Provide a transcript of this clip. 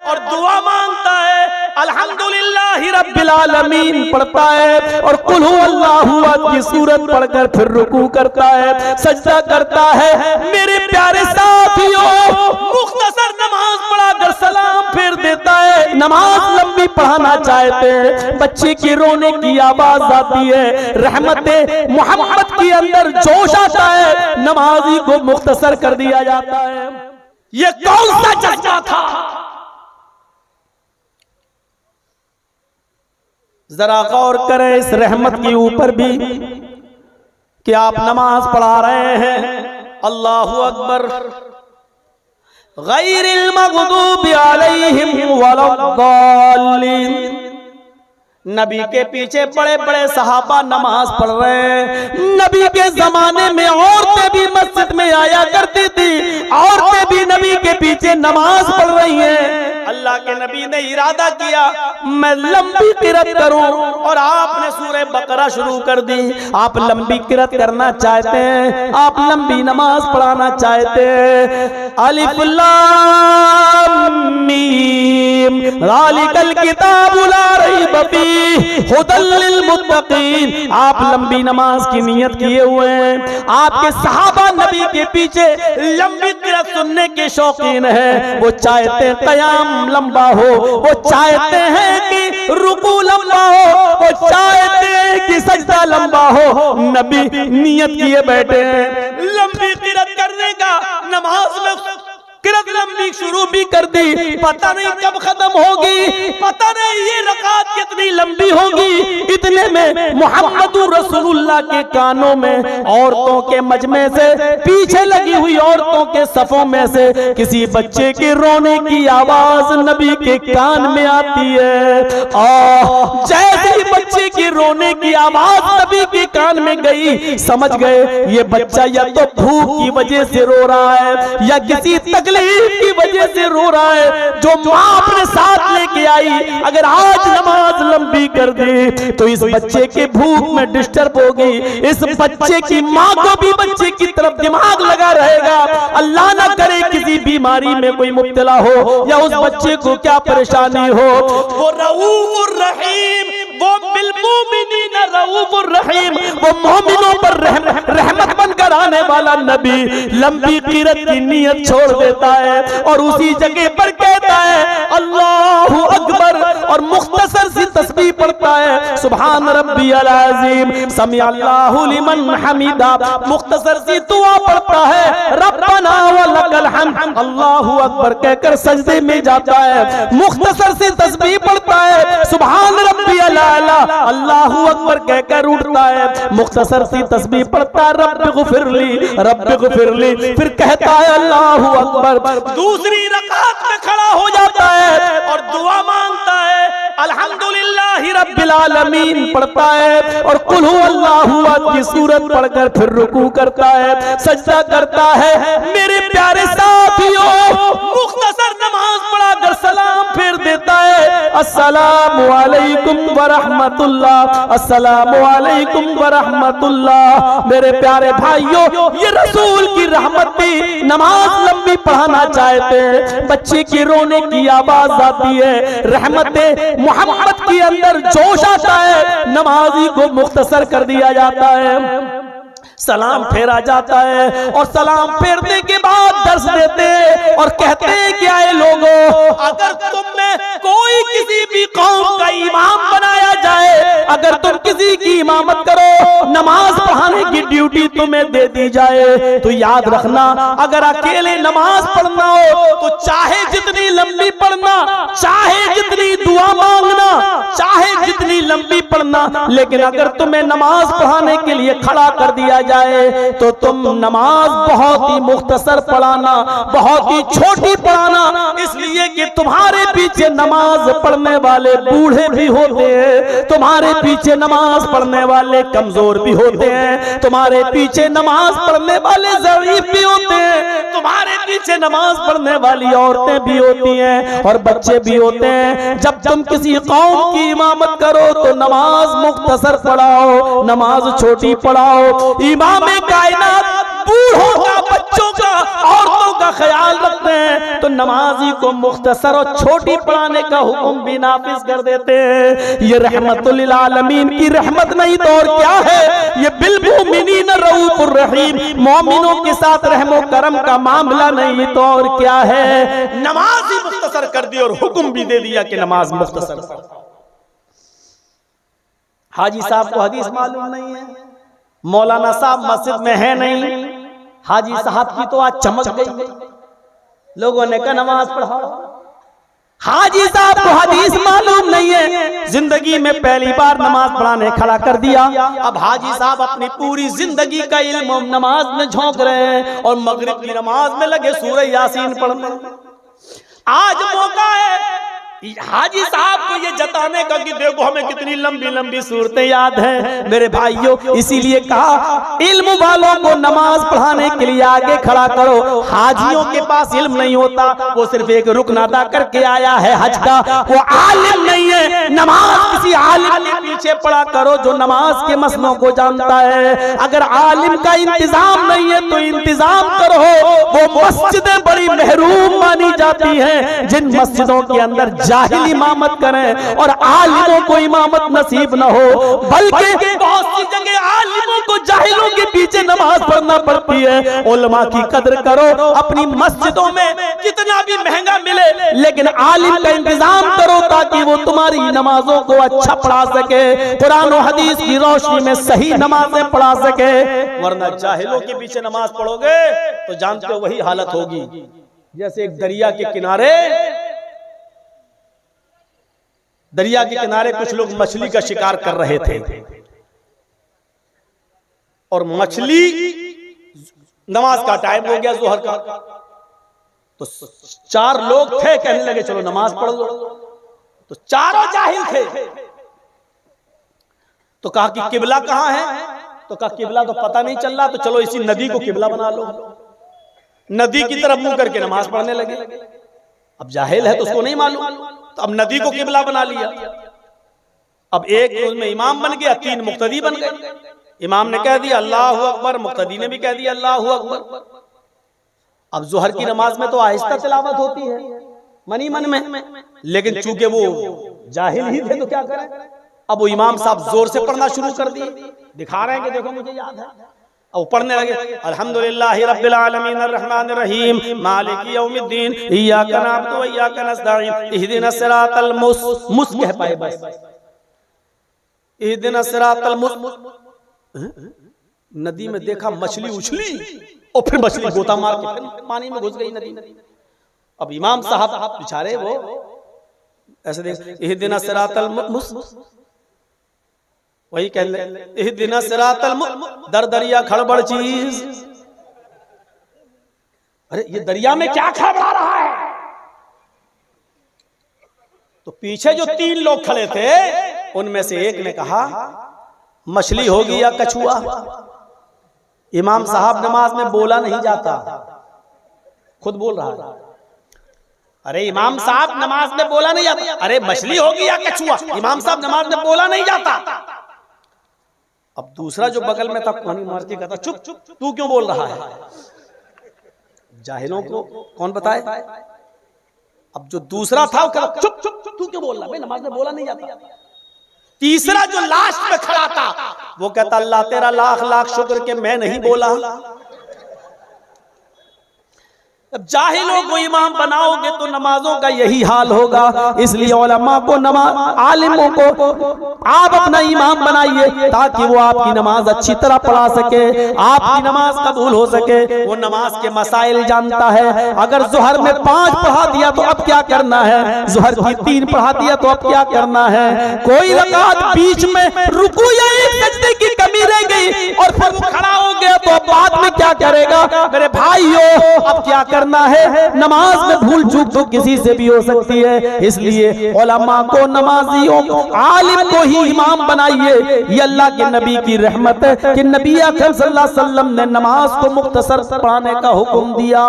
और दुआ मांगता है, अल्हम्दुलिल्लाहि रब्बिल आलमीन पढ़ता है और कुल हु अल्लाहु अहद की सूरत पढ़कर फिर रुकू करता है, सजदा करता है। मेरे प्यारे साथियों, मुख्तसर नमाज पढ़ाकर सलाम फेर देता है। नमाज लंबी पढ़ाना चाहते हैं, बच्चे की रोने की आवाज आती है, रहमते मोहम्मद के अंदर जोश आता है, नमाजी को मुख्तसर कर दिया जाता है। ये कौन सा जज्बा था? जरा गौर करें इस रहमत के ऊपर भी कि आप नमाज पढ़ा रहे हैं, अल्लाहु अकबर, गैरिल मग़दूबि अलैहिम वलद्दाल्लीन। नबी के पीछे बड़े बड़े सहाबा नमाज पढ़ रहे हैं। नबी के जमाने में औरतें भी मस्जिद में आया करती थी, औरतें भी नबी के पीछे नमाज पढ़ रही हैं। अल्लाह के नबी ने इरादा किया मैं लंबी किरत करूं, और आपने सूरह बकरा शुरू कर दी। आप लंबी किरत करना चाहते हैं, आप लंबी नमाज पढ़ाना चाहते हैं। अलिफ लाम मीम ज़ालिकल किताबु ला रैब फीह हुदल लिल मुत्तकीन। आप लंबी नमाज की नियत किए हुए हैं। आपके सहाबा नबी के पीछे लंबी किरत सुनने के शौकीन हैं। वो चाहते हैं क़याम लंबा हो, वो चाहते हैं कि रुकू लंबा हो, वो चाहते हैं कि सजदा लंबा हो। नबी नियत किए बैठे हैं लंबी किरत करने का। नमाज में किरत लंबी शुरू भी कर दी, पता नहीं कब खत्म होगी, पता नहीं ये रकात कितनी लंबी होगी। इतने में मुहम्मदुर रसूलुल्लाह के कानों में औरतों के मजमे से, पीछे लगी हुई औरतों के सफों में से किसी बच्चे के रोने की आवाज नबी के कान में आती है। जैसे ही बच्चे के रोने की आवाज नबी के कान में गई, समझ गए ये बच्चा या तो भूख की वजह से रो रहा है या किसी तकलीफ की वजह से रो रहा है जो माँ अपने साथ लेके आई। अगर आज नमाज लंबी कर दी तो इस बच्चे के भूख में डिस्टर्ब होगी, इस बच्चे की माँ को भी बच्चे की तरफ दिमाग लगा रहेगा। अल्लाह ना करे किसी बीमारी में कोई मुब्तला हो या उस बच्चे को क्या परेशानी हो। वो रऊफुर रहीम, वो बिल मुमिनीन रऊफुर रहीम, वो मोमिनों पर रहमत बनकर आने वाला नबी लंबी किरत की नियत छोड़ देता है और उसी जगह पर कहता है अल्लाहु अकबर, और मुख्तसर सी तस्बीह पढ़ता है सुभान रब्बियल अज़ीम, समी अल्लाहु लिमन हमीदा। मुख्तसर सी दुआ पढ़ता है रब्बना वलकल हम्द, अल्लाहु अकबर कहकर सजदे में जाता है। मुख्तसर सी तस्बीह पढ़ता है सुभान रब्बियल आला, अल्लाहु अकबर कहकर उठता है। मुख्तसर सी तस्बीह पढ़ता है रब्बिग़फिरली रब्बिग़फिरली, फिर कहता है अल्लाहु अकबर। दूसरी रकात में खड़ा हो जाता है और दुआ मांगता है, अल्हम्दुलिल्लाहि रब्बिल आलमीन पढ़ता है और कुल हु अल्लाहु अहद की सूरत पढ़कर फिर रुकू करता है, सजदा करता है। मेरे प्यारे साथियों, मुख्तसर नमाज पढ़ाकर सलाम फेर देता है, अस्सलामु अलैकुम व रहमतुल्लाह, अस्सलामु अलैकुम व रहमतुल्लाह। मेरे प्यारे भाइयों, ये रसूल की रहमत थी। नमाज लंबी पढ़ाना चाहते हैं, बच्चे की रोने की आवाज आती है, रहमते मोहम्मद के अंदर जोश आता है, नमाजी को मुख्तसर कर दिया जाता है, सलाम फेरा जाता है और सलाम फेरने के बाद दर्श देते हैं और कहते हैं क्या है लोगों, अगर तुम में कोई किसी भी कौम का इमाम बनाया जाए, अगर तुम किसी की इमामत करो, नमाज पढ़ाने की ड्यूटी तुम्हें दे दी जाए तो याद रखना, अगर अकेले नमाज पढ़ना हो तो चाहे जितनी लंबी पढ़ना, चाहे जितनी दुआ मांगना, चाहे जितनी लंबी पढ़ना, लेकिन अगर तुम्हें नमाज पढ़ाने के लिए खड़ा कर दिया जाए तो तुम नमाज बहुत ही मुख्तसर पढ़ाना, बहुत ही छोटी पढ़ाना, इसलिए कि तुम्हारे पीछे नमाज पढ़ने वाले बूढ़े भी होते हैं, तुम्हारे पीछे नमाज पढ़ने वाले कमजोर भी होते हैं, तुम्हारे पीछे नमाज पढ़ने वाले ज़ईफ भी होते हैं, तुम्हारे पीछे नमाज पढ़ने वाली औरतें भी होती हैं और बच्चे भी होते हैं। जब तुम किसी कौम की इमामत करो तो नमाज मुख्तसर पढ़ाओ, नमाज छोटी पढ़ाओ। इमाम कायनात बूढ़ों का, बच्चों का, औरतों का ख्याल रखते हैं तो नमाजी को मुख्तसर और छोटी पढ़ाने का हुक्म भी नाफिज कर देते हैं। ये रहमतुल लिल आलमीन की रहमत नहीं तो और क्या है? ये बिल मुमिनीन रऊफुर रहीम, मोमिनों के साथ रहमो करम का मामला नहीं तो और क्या है? नमाज ही मुख्तसर कर दी और हुक्म भी दे दिया कि नमाज मुख्तसर पढ़ो। हाजी साहब को हदीस मालूम नहीं है, मौलाना साहब मस्जिद में है नहीं, हाजी साहब की तो आज चमक गई, लोगों ने कहा नमाज पढ़ाओ। हाजी साहब को हदीस मालूम नहीं है, जिंदगी में पहली बार नमाज पढ़ाने खड़ा कर दिया। अब हाजी साहब अपनी पूरी जिंदगी का इल्म नमाज में झोंक रहे हैं और मगरिब की नमाज में लगे सूरह यासीन पढ़ने। आज मौका है हाजी साहब को ये जताने का कि देखो हमें कितनी लंबी लंबी सूरतें याद हैं। मेरे भाइयों, इसीलिए कहा इल्म वालों को नमाज पढ़ाने के लिए आगे खड़ा करो। हाजियों के पास इल्म नहीं होता, वो सिर्फ एक रुकन अदा करके आया है हज का, वो आलिम नहीं है। नमाज किसी आलिम के पीछे पढ़ा करो जो नमाज के मसलों को जानता है। अगर आलिम का इंतजाम नहीं है तो इंतजाम करो। वो मस्जिदें बड़ी महरूम मानी जाती हैं जिन मस्जिदों के अंदर जाहिल इमामत करें और आलिमों को इमामत नसीब न हो, बल्कि बहुत सी जगह आलिमों को जाहिलों के पीछे नमाज पढ़ना पड़ती है। उलमा की कदर करो, अपनी मस्जिदों में कितना भी महंगा मिले लेकिन आलिम का इंतजाम करो ताकि वो तुम्हारी नमाजों को अच्छा पढ़ा सके, कुरान और हदीस की रोशनी में सही नमाजें पढ़ा सके। वरना जाहिलों के पीछे नमाज पढ़ोगे तो जानते हो वही हालत होगी जैसे एक दरिया के किनारे कुछ लोग मछली का शिकार कर रहे थे और मछली, नमाज का टाइम हो गया जोहर का, तो 4 लोग थे, कहने लगे चलो नमाज पढ़ लो। तो चारों जाहिल थे। तो कहा कि किबला कहां है? तो कहा किबला तो पता नहीं चल रहा, तो चलो इसी नदी को किबला बना लो। नदी की तरफ मुंह करके नमाज पढ़ने लगे। अब जाहिल है तो उसको नहीं मालूम, तो अब नदी को किबला बना लिया। अब एक उसमें इमाम बन गया, 3 मुक्तदी बन गए। इमाम ने कह दिया अल्लाहु अकबर, मुक्तदी ने भी कह दिया अल्लाहु अकबर। अब जोहर की नमाज में तो आहिस्ता तिलावत होती है मनी मन में, लेकिन चूंकि वो जाहिल ही थे तो क्या करें। अब वो इमाम साहब जोर से पढ़ना शुरू कर दिए, दिखा रहे हैं कि देखो मुझे याद है। अब पढ़ने लगे अल्हम्दुलिल्लाहि रब्बिल आलमीन अर्रहमानिर रहीम मालिकी यौमिद्दीन इय्याका नअबुदु व इय्याका नस्तईन इहदिनस सिरातल मुस कह पाए बस इहदिनस सिरातल नदी में देखा मछली उछली और फिर मछली गोता मार के फिर पानी में घुस गई नदी में। अब इमाम साहब बेचारे वो ऐसे देख इहदिनस सिरातल मुस, वही कह ले इहदिनस सिरातल दर दरिया खड़बड़ चीज। अरे ये दरिया में क्या खड़बड़ा रहा है? तो पीछे जो 3 लोग खड़े थे उनमें से एक ने कहा मछली होगी या कछुआ। इमाम साहब नमाज में बोला नहीं जाता, खुद बोल रहा है। अरे इमाम साहब नमाज में बोला नहीं जाता, अरे मछली होगी या कछुआ, इमाम साहब नमाज में बोला नहीं जाता। अब दूसरा जो बगल में था कोहनी मार के कहता चुप चुप तू क्यों बोल रहा है? जाहिलों को कौन बताए? अब जो दूसरा था वो कहता चुप चुप तू क्यों बोल रहा है, भाई नमाज में बोला नहीं जाता। तीसरा जो लास्ट में खड़ा था वो कहता अल्लाह तेरा लाख लाख शुक्र के मैं नहीं बोला। अब जाहिलों को इमाम बनाओगे तो नमाजों का यही हाल होगा। इसलिए उलमा को, आलिमों को आप अपना इमाम बनाइए ताकि वो आपकी नमाज अच्छी तरह पढ़ा सके, आपकी नमाज कबूल हो सके। वो नमाज के मसाइल जानता है। अगर जोहर में 5 पढ़ा दिया तो अब क्या करना है, जोहर की 3 पढ़ा दिया तो अब क्या करना है। कोई रकात बीच में रुकू या एक सजदे की कमी रह गई और फिर वो खड़ा हो गया तो अब बाद में क्या करेगा? मेरे भाइयों अब क्या करना है, नमाज में भूल चूक तो किसी से भी हो सकती है। इसलिए उलमा को, नमाजियों को, आलिम को ही इमाम बनाइए। ये अल्लाह के नबी की रहमत है कि नबी अकरम सल्लल्लाहु अलैहि वसल्लम ने नमाज को मुख्तसर पढ़ाने का हुक्म दिया।